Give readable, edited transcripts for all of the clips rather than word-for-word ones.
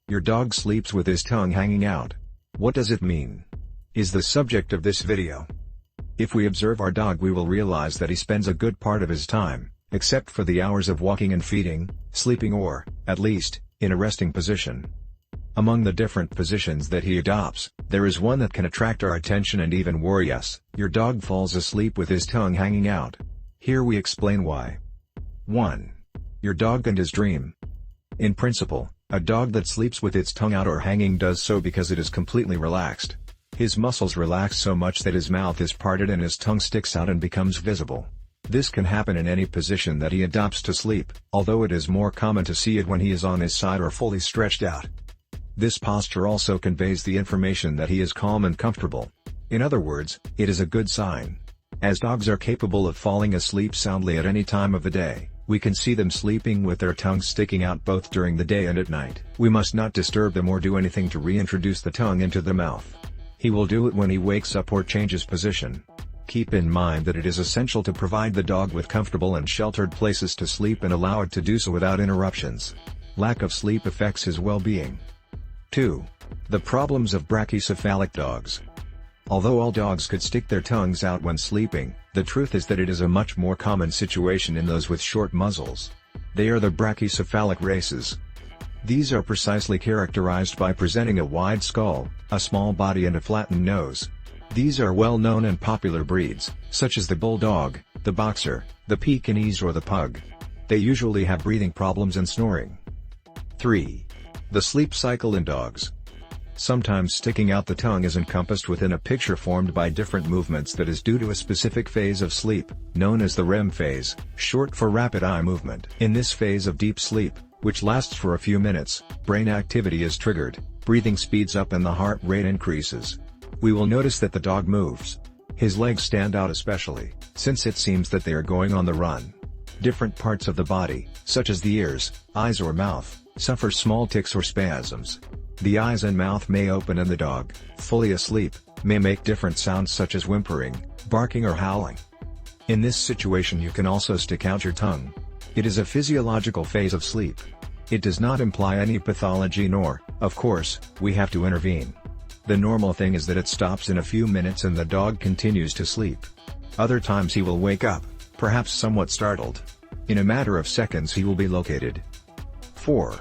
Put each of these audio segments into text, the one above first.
Your dog sleeps with his tongue hanging out. What does it mean? Is the subject of this video. If we observe our dog, we will realize that he spends a good part of his time, except for the hours of walking and feeding, sleeping or, at least, in a resting position. Among the different positions that he adopts, there is one that can attract our attention and even worry us. Your dog falls asleep with his tongue hanging out. Here we explain why. 1. Your dog and his dream. In principle, a dog that sleeps with its tongue out or hanging does so because it is completely relaxed. His muscles relax so much that his mouth is parted and his tongue sticks out and becomes visible. This can happen in any position that he adopts to sleep, although it is more common to see it when he is on his side or fully stretched out. This posture also conveys the information that he is calm and comfortable. In other words, it is a good sign. As dogs are capable of falling asleep soundly at any time of the day, we can see them sleeping with their tongues sticking out both during the day and at night. We must not disturb them or do anything to reintroduce the tongue into the mouth. He will do it when he wakes up or changes position. Keep in mind that it is essential to provide the dog with comfortable and sheltered places to sleep and allow it to do so without interruptions. Lack of sleep affects his well-being. 2. The problems of brachycephalic dogs. Although all dogs could stick their tongues out when sleeping, the truth is that it is a much more common situation in those with short muzzles. They are the brachycephalic races. These are precisely characterized by presenting a wide skull, a small body and a flattened nose. These are well-known and popular breeds, such as the Bulldog, the Boxer, the Pekingese or the Pug. They usually have breathing problems and snoring. 3. The sleep cycle in dogs. Sometimes sticking out the tongue is encompassed within a picture formed by different movements that is due to a specific phase of sleep, known as the REM phase, short for rapid eye movement. In this phase of deep sleep, which lasts for a few minutes, brain activity is triggered, breathing speeds up and the heart rate increases. We will notice that the dog moves. His legs stand out especially, since it seems that they are going on the run. Different parts of the body, such as the ears, eyes or mouth, suffer small tics or spasms. The eyes and mouth may open and the dog, fully asleep, may make different sounds such as whimpering, barking or howling. In this situation you can also stick out your tongue. It is a physiological phase of sleep. It does not imply any pathology nor, of course, we have to intervene. The normal thing is that it stops in a few minutes and the dog continues to sleep. Other times he will wake up, perhaps somewhat startled. In a matter of seconds he will be located. 4.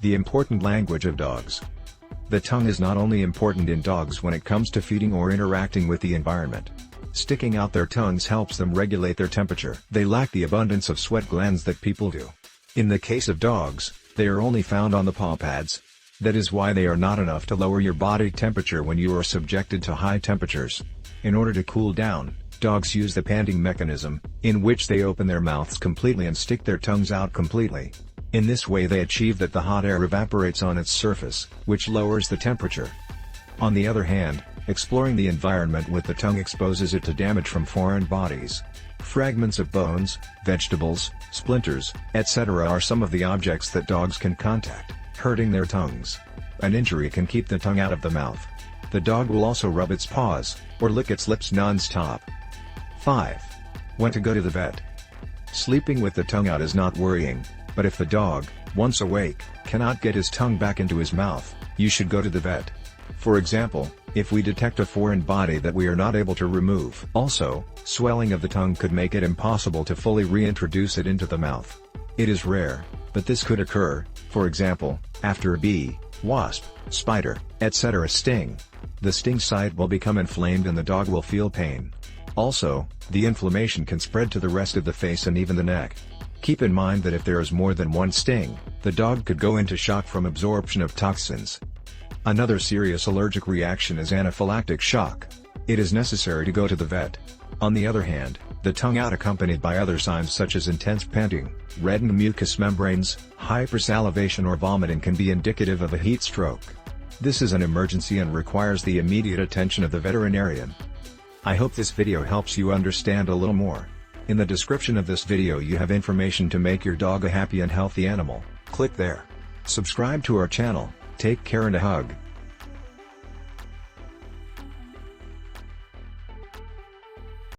The important language of dogs. The tongue is not only important in dogs when it comes to feeding or interacting with the environment. Sticking out their tongues helps them regulate their temperature. They lack the abundance of sweat glands that people do. In the case of dogs, they are only found on the paw pads. That is why they are not enough to lower your body temperature when you are subjected to high temperatures. In order to cool down, dogs use the panting mechanism, in which they open their mouths completely and stick their tongues out completely. In this way they achieve that the hot air evaporates on its surface, which lowers the temperature. On the other hand, exploring the environment with the tongue exposes it to damage from foreign bodies. Fragments of bones, vegetables, splinters, etc. are some of the objects that dogs can contact, hurting their tongues. An injury can keep the tongue out of the mouth. The dog will also rub its paws, or lick its lips non-stop. 5. When to go to the vet. Sleeping with the tongue out is not worrying, but if the dog, once awake, cannot get his tongue back into his mouth, you should go to the vet. For example, if we detect a foreign body that we are not able to remove. Also, swelling of the tongue could make it impossible to fully reintroduce it into the mouth. It is rare, but this could occur, for example, after a bee, wasp, spider, etc. sting. The sting site will become inflamed and the dog will feel pain. Also, the inflammation can spread to the rest of the face and even the neck. Keep in mind that if there is more than one sting, the dog could go into shock from absorption of toxins. Another serious allergic reaction is anaphylactic shock. It is necessary to go to the vet. On the other hand, the tongue out accompanied by other signs such as intense panting, reddened mucous membranes, hypersalivation or vomiting can be indicative of a heat stroke. This is an emergency and requires the immediate attention of the veterinarian. I hope this video helps you understand a little more. In the description of this video you have information to make your dog a happy and healthy animal. Click there. Subscribe to our channel. Take care and a hug.